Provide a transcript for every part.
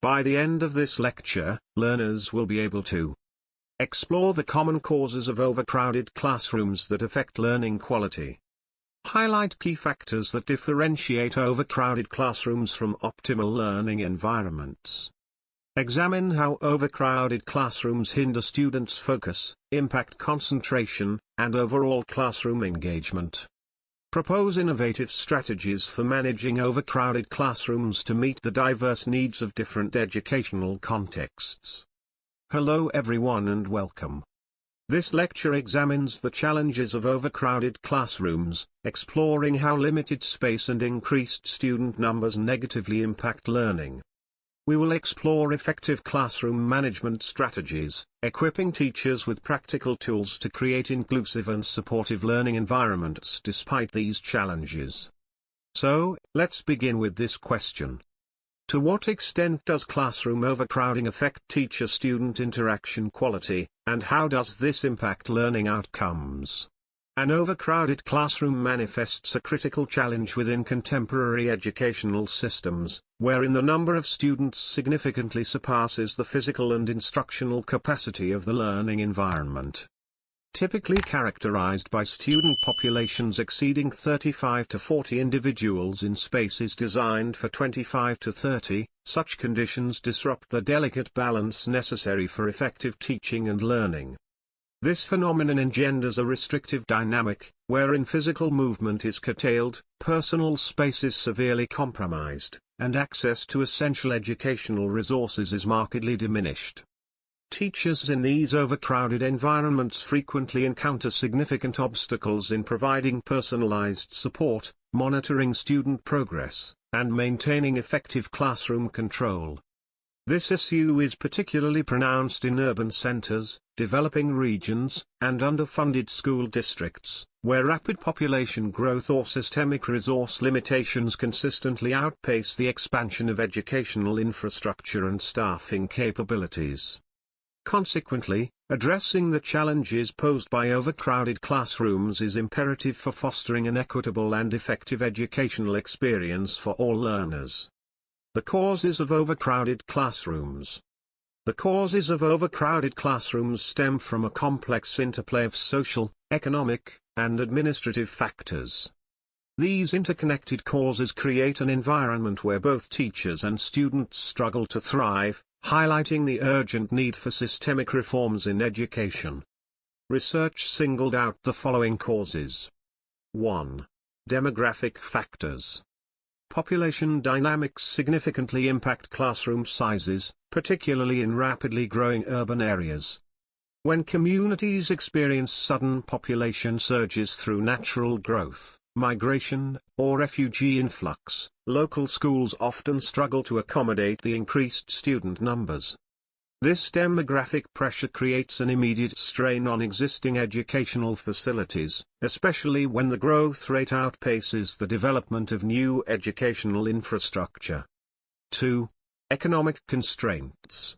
By the end of this lecture, learners will be able to explore the common causes of overcrowded classrooms that affect learning quality. Highlight key factors that differentiate overcrowded classrooms from optimal learning environments. Examine how overcrowded classrooms hinder students' focus, impact concentration, and overall classroom engagement. Propose innovative strategies for managing overcrowded classrooms to meet the diverse needs of different educational contexts. Hello everyone and welcome. This lecture examines the challenges of overcrowded classrooms, exploring how limited space and increased student numbers negatively impact learning. We will explore effective classroom management strategies, equipping teachers with practical tools to create inclusive and supportive learning environments despite these challenges. So, let's begin with this question. To what extent does classroom overcrowding affect teacher-student interaction quality, and how does this impact learning outcomes? An overcrowded classroom manifests a critical challenge within contemporary educational systems, wherein the number of students significantly surpasses the physical and instructional capacity of the learning environment. Typically characterized by student populations exceeding 35 to 40 individuals in spaces designed for 25 to 30, such conditions disrupt the delicate balance necessary for effective teaching and learning. This phenomenon engenders a restrictive dynamic, wherein physical movement is curtailed, personal space is severely compromised, and access to essential educational resources is markedly diminished. Teachers in these overcrowded environments frequently encounter significant obstacles in providing personalized support, monitoring student progress, and maintaining effective classroom control. This issue is particularly pronounced in urban centers, developing regions, and underfunded school districts, where rapid population growth or systemic resource limitations consistently outpace the expansion of educational infrastructure and staffing capabilities. Consequently, addressing the challenges posed by overcrowded classrooms is imperative for fostering an equitable and effective educational experience for all learners. The causes of overcrowded classrooms. The causes of overcrowded classrooms stem from a complex interplay of social, economic, and administrative factors. These interconnected causes create an environment where both teachers and students struggle to thrive, highlighting the urgent need for systemic reforms in education. Research singled out the following causes. 1. Demographic factors. Population dynamics significantly impact classroom sizes, particularly in rapidly growing urban areas. When communities experience sudden population surges through natural growth, migration, or refugee influx, local schools often struggle to accommodate the increased student numbers. This demographic pressure creates an immediate strain on existing educational facilities, especially when the growth rate outpaces the development of new educational infrastructure. 2. Economic constraints.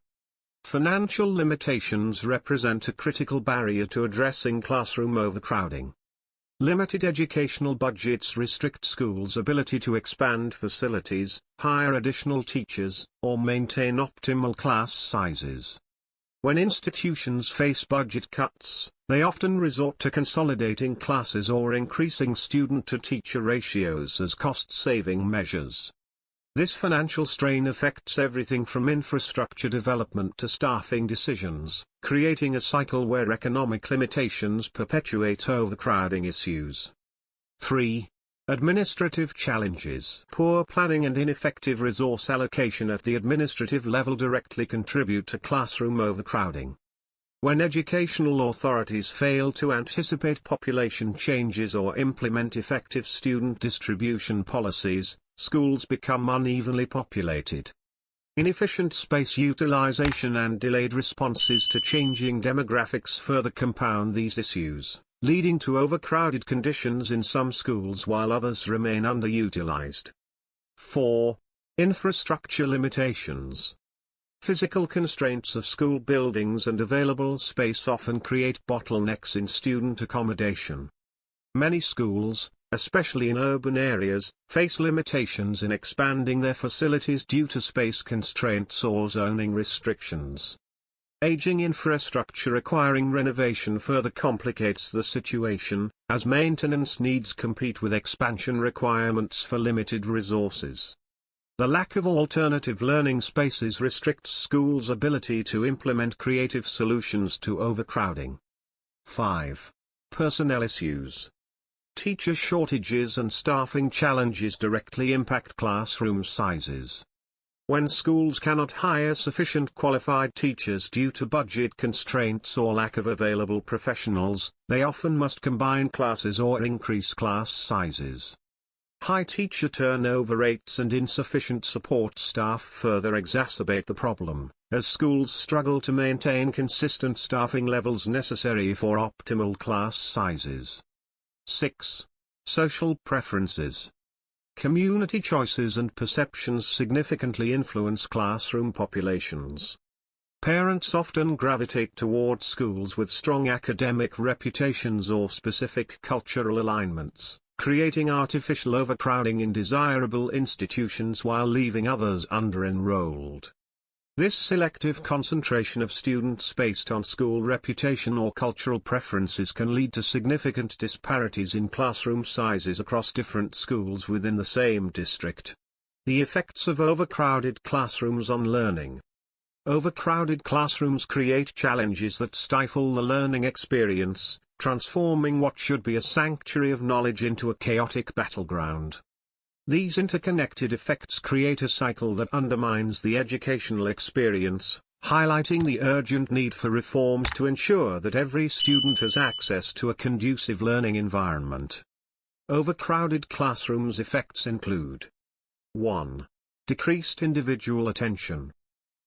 Financial limitations represent a critical barrier to addressing classroom overcrowding. Limited educational budgets restrict schools' ability to expand facilities, hire additional teachers, or maintain optimal class sizes. When institutions face budget cuts, they often resort to consolidating classes or increasing student-to-teacher ratios as cost-saving measures. This financial strain affects everything from infrastructure development to staffing decisions, creating a cycle where economic limitations perpetuate overcrowding issues. 3. Administrative challenges. Poor planning and ineffective resource allocation at the administrative level directly contribute to classroom overcrowding. When educational authorities fail to anticipate population changes or implement effective student distribution policies, schools become unevenly populated. Inefficient space utilization and delayed responses to changing demographics further compound these issues, leading to overcrowded conditions in some schools while others remain underutilized. 4. Infrastructure limitations. Physical constraints of school buildings and available space often create bottlenecks in student accommodation. Many schools, especially in urban areas, face limitations in expanding their facilities due to space constraints or zoning restrictions. Aging infrastructure requiring renovation further complicates the situation, as maintenance needs compete with expansion requirements for limited resources. The lack of alternative learning spaces restricts schools' ability to implement creative solutions to overcrowding. 5. Personnel issues. Teacher shortages and staffing challenges directly impact classroom sizes. When schools cannot hire sufficient qualified teachers due to budget constraints or lack of available professionals, they often must combine classes or increase class sizes. High teacher turnover rates and insufficient support staff further exacerbate the problem, as schools struggle to maintain consistent staffing levels necessary for optimal class sizes. 6. Social preferences. Community choices and perceptions significantly influence classroom populations. Parents often gravitate toward schools with strong academic reputations or specific cultural alignments, creating artificial overcrowding in desirable institutions while leaving others under-enrolled. This selective concentration of students based on school reputation or cultural preferences can lead to significant disparities in classroom sizes across different schools within the same district. The effects of overcrowded classrooms on learning. Overcrowded classrooms create challenges that stifle the learning experience, transforming what should be a sanctuary of knowledge into a chaotic battleground. These interconnected effects create a cycle that undermines the educational experience, highlighting the urgent need for reforms to ensure that every student has access to a conducive learning environment. Overcrowded classrooms effects include 1. Decreased individual attention.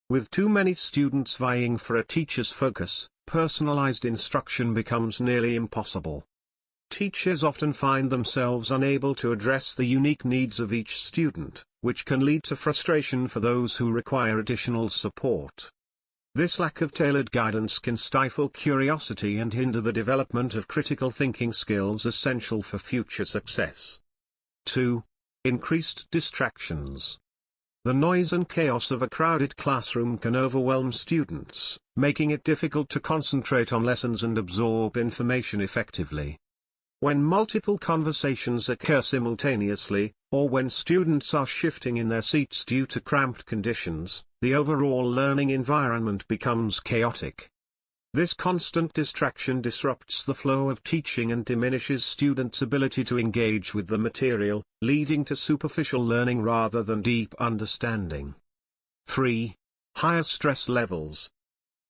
With too many students vying for a teacher's focus, personalized instruction becomes nearly impossible. Teachers often find themselves unable to address the unique needs of each student, which can lead to frustration for those who require additional support. This lack of tailored guidance can stifle curiosity and hinder the development of critical thinking skills essential for future success. 2. Increased distractions. The noise and chaos of a crowded classroom can overwhelm students, making it difficult to concentrate on lessons and absorb information effectively. When multiple conversations occur simultaneously, or when students are shifting in their seats due to cramped conditions, the overall learning environment becomes chaotic. This constant distraction disrupts the flow of teaching and diminishes students' ability to engage with the material, leading to superficial learning rather than deep understanding. 3. Higher stress levels.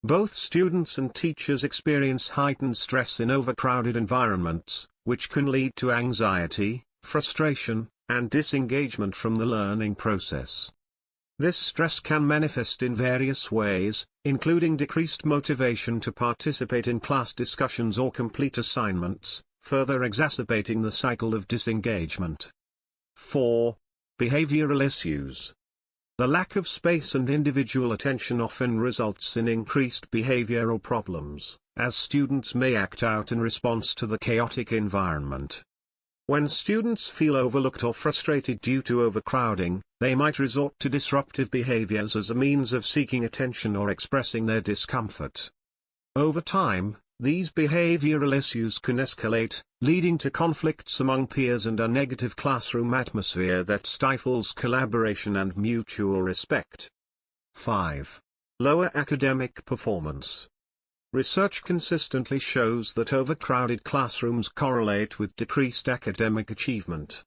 Both students and teachers experience heightened stress in overcrowded environments, which can lead to anxiety, frustration, and disengagement from the learning process. This stress can manifest in various ways, including decreased motivation to participate in class discussions or complete assignments, further exacerbating the cycle of disengagement. 4. Behavioral issues. The lack of space and individual attention often results in increased behavioral problems, as students may act out in response to the chaotic environment. When students feel overlooked or frustrated due to overcrowding, they might resort to disruptive behaviors as a means of seeking attention or expressing their discomfort. Over time, these behavioral issues can escalate, leading to conflicts among peers and a negative classroom atmosphere that stifles collaboration and mutual respect. 5. Lower academic performance. Research consistently shows that overcrowded classrooms correlate with decreased academic achievement.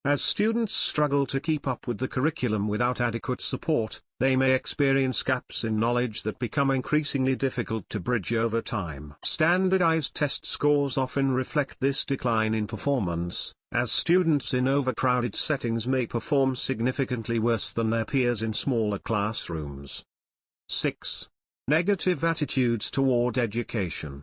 As students struggle to keep up with the curriculum without adequate support, they may experience gaps in knowledge that become increasingly difficult to bridge over time. Standardized test scores often reflect this decline in performance, as students in overcrowded settings may perform significantly worse than their peers in smaller classrooms. 6. Negative attitudes toward education.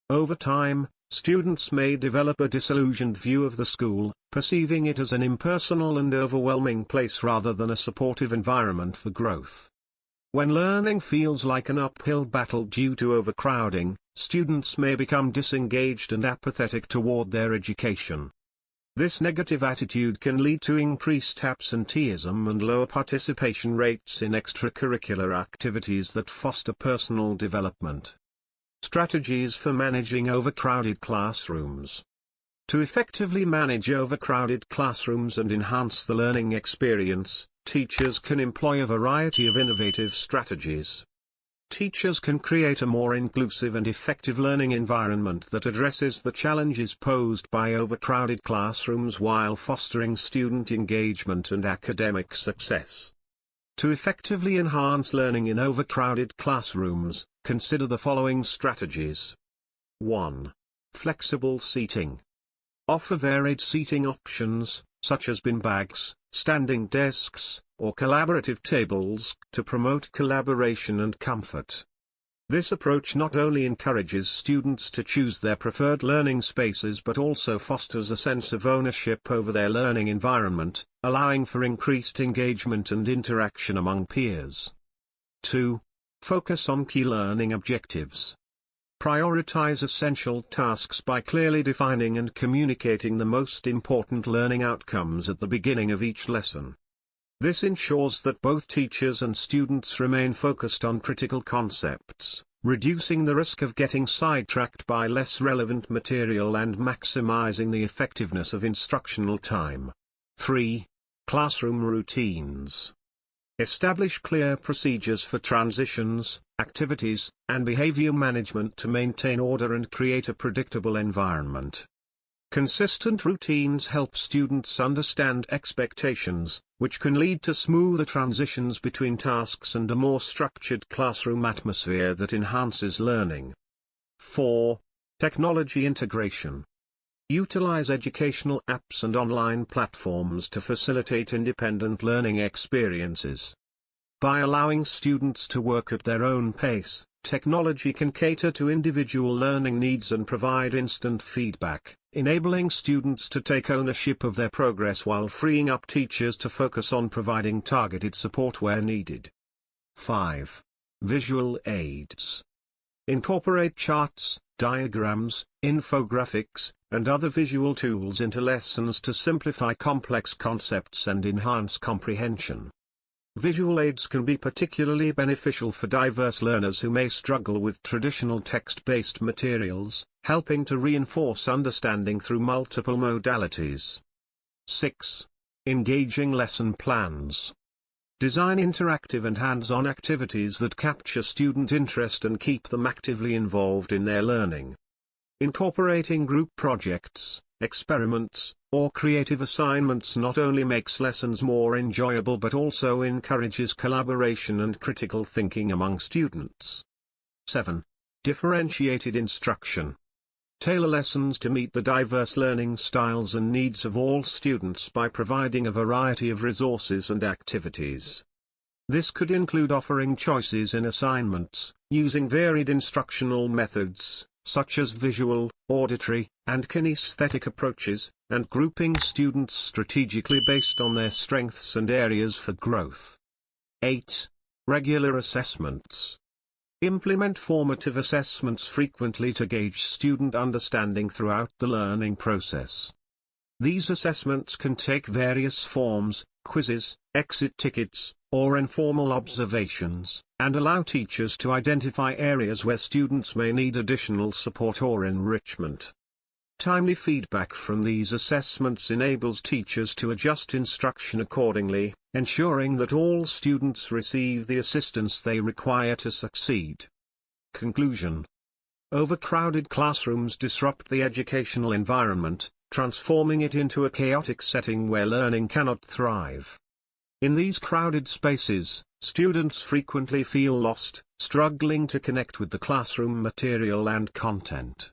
Over time, students may develop a disillusioned view of the school, perceiving it as an impersonal and overwhelming place rather than a supportive environment for growth. When learning feels like an uphill battle due to overcrowding, students may become disengaged and apathetic toward their education. This negative attitude can lead to increased absenteeism and lower participation rates in extracurricular activities that foster personal development. Strategies for managing overcrowded classrooms. To effectively manage overcrowded classrooms and enhance the learning experience, teachers can employ a variety of innovative strategies. Teachers can create a more inclusive and effective learning environment that addresses the challenges posed by overcrowded classrooms while fostering student engagement and academic success. To effectively enhance learning in overcrowded classrooms, consider the following strategies. 1. Flexible seating. Offer varied seating options, such as bin bags, standing desks, or collaborative tables, to promote collaboration and comfort. This approach not only encourages students to choose their preferred learning spaces but also fosters a sense of ownership over their learning environment, allowing for increased engagement and interaction among peers. 2. Focus on key learning objectives. Prioritize essential tasks by clearly defining and communicating the most important learning outcomes at the beginning of each lesson. This ensures that both teachers and students remain focused on critical concepts, reducing the risk of getting sidetracked by less relevant material and maximizing the effectiveness of instructional time. 3. Classroom routines. Establish clear procedures for transitions, activities, and behavior management to maintain order and create a predictable environment. Consistent routines help students understand expectations, which can lead to smoother transitions between tasks and a more structured classroom atmosphere that enhances learning. 4. Technology integration. Utilize educational apps and online platforms to facilitate independent learning experiences. By allowing students to work at their own pace, technology can cater to individual learning needs and provide instant feedback, enabling students to take ownership of their progress while freeing up teachers to focus on providing targeted support where needed. 5. Visual aids. Incorporate charts, diagrams, infographics, and other visual tools into lessons to simplify complex concepts and enhance comprehension. Visual aids can be particularly beneficial for diverse learners who may struggle with traditional text-based materials, helping to reinforce understanding through multiple modalities. 6. Engaging lesson plans. Design interactive and hands-on activities that capture student interest and keep them actively involved in their learning. Incorporating group projects, experiments, or creative assignments not only makes lessons more enjoyable but also encourages collaboration and critical thinking among students. 7. Differentiated instruction. Tailor lessons to meet the diverse learning styles and needs of all students by providing a variety of resources and activities. This could include offering choices in assignments, using varied instructional methods, such as visual, auditory, and kinesthetic approaches, and grouping students strategically based on their strengths and areas for growth. 8. Regular assessments. Implement formative assessments frequently to gauge student understanding throughout the learning process. These assessments can take various forms, quizzes, exit tickets, or informal observations, and allow teachers to identify areas where students may need additional support or enrichment. Timely feedback from these assessments enables teachers to adjust instruction accordingly, ensuring that all students receive the assistance they require to succeed. Conclusion. Overcrowded classrooms disrupt the educational environment, transforming it into a chaotic setting where learning cannot thrive. In these crowded spaces, students frequently feel lost, struggling to connect with the classroom material and content.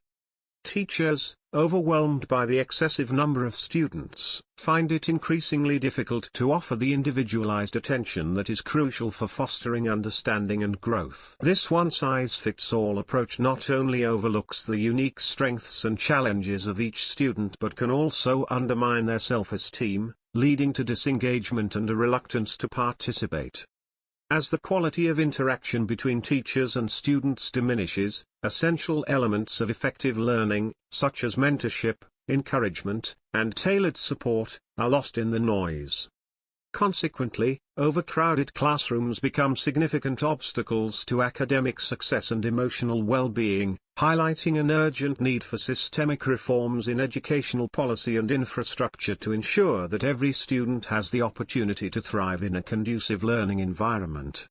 Teachers, overwhelmed by the excessive number of students, find it increasingly difficult to offer the individualized attention that is crucial for fostering understanding and growth. This one-size-fits-all approach not only overlooks the unique strengths and challenges of each student but can also undermine their self-esteem, leading to disengagement and a reluctance to participate. As the quality of interaction between teachers and students diminishes, essential elements of effective learning, such as mentorship, encouragement, and tailored support, are lost in the noise. Consequently, overcrowded classrooms become significant obstacles to academic success and emotional well-being, highlighting an urgent need for systemic reforms in educational policy and infrastructure to ensure that every student has the opportunity to thrive in a conducive learning environment.